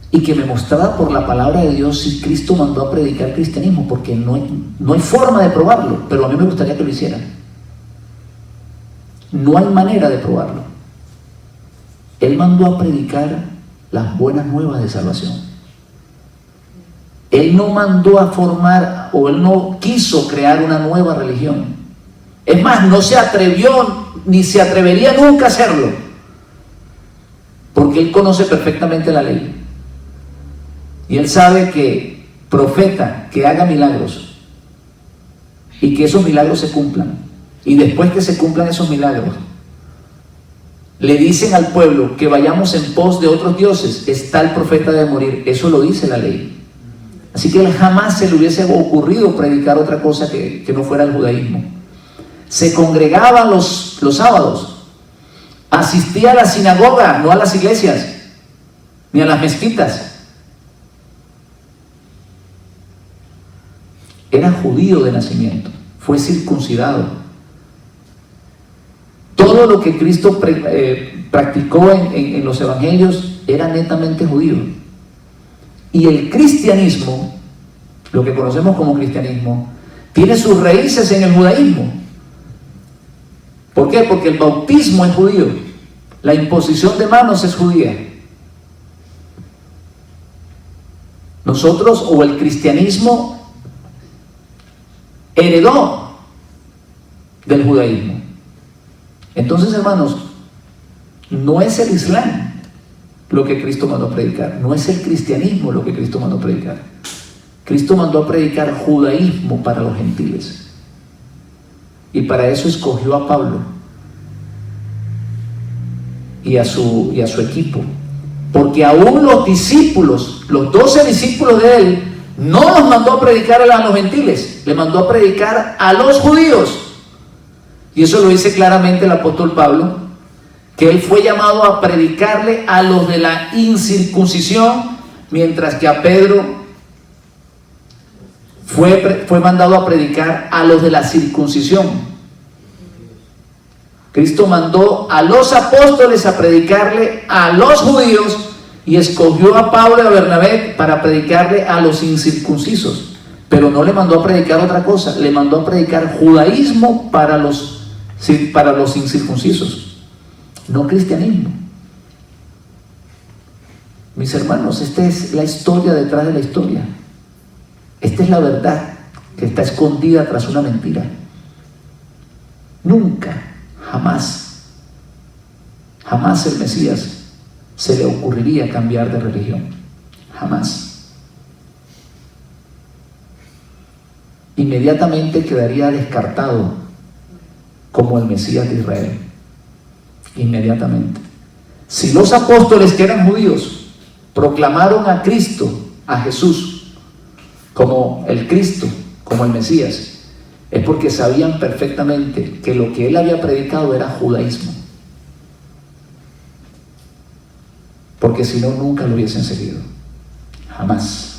y que me mostrara por la palabra de Dios si Cristo mandó a predicar cristianismo, porque no hay forma de probarlo, pero a mí me gustaría que lo hiciera. No hay manera de probarlo. Él mandó a predicar las buenas nuevas de salvación. Él no mandó a formar, o Él no quiso crear una nueva religión. Es más, no se atrevió, ni se atrevería nunca a hacerlo, porque Él conoce perfectamente la ley. Y Él sabe que profeta que haga milagros y que esos milagros se cumplan, y después que se cumplan esos milagros, le dicen al pueblo que vayamos en pos de otros dioses, está el profeta de morir. Eso lo dice la ley. Así que Él jamás se le hubiese ocurrido predicar otra cosa que no fuera el judaísmo. Se congregaban los sábados, asistía a la sinagoga, no a las iglesias, ni a las mezquitas. Era judío de nacimiento, fue circuncidado. Todo lo que Cristo practicó en los evangelios era netamente judío. Y el cristianismo, lo que conocemos como cristianismo, tiene sus raíces en el judaísmo. ¿Por qué? Porque el bautismo es judío, la imposición de manos es judía. Nosotros, o el cristianismo, heredó del judaísmo. Entonces, hermanos, no es el Islam lo que Cristo mandó a predicar. No es el cristianismo lo que Cristo mandó a predicar. Cristo mandó a predicar judaísmo para los gentiles. Y para eso escogió a Pablo y a su equipo. Porque aún los discípulos, los 12 discípulos de él, no los mandó a predicar a los gentiles, le mandó a predicar a los judíos. Y eso lo dice claramente el apóstol Pablo, que él fue llamado a predicarle a los de la incircuncisión, mientras que a Pedro fue mandado a predicar a los de la circuncisión. Cristo mandó a los apóstoles a predicarle a los judíos y escogió a Pablo y a Bernabé para predicarle a los incircuncisos, pero no le mandó a predicar otra cosa, le mandó a predicar judaísmo para los incircuncisos, no cristianismo. Mis hermanos, esta es la historia detrás de la historia. Esta es la verdad que está escondida tras una mentira. Nunca, jamás el Mesías se le ocurriría cambiar de religión. Jamás. Inmediatamente quedaría descartado como el Mesías de Israel. Inmediatamente. Si los apóstoles, que eran judíos, proclamaron a Cristo, a Jesús, como el Cristo, como el Mesías, es porque sabían perfectamente que lo que él había predicado era judaísmo. Porque si no, nunca lo hubiesen seguido. Jamás.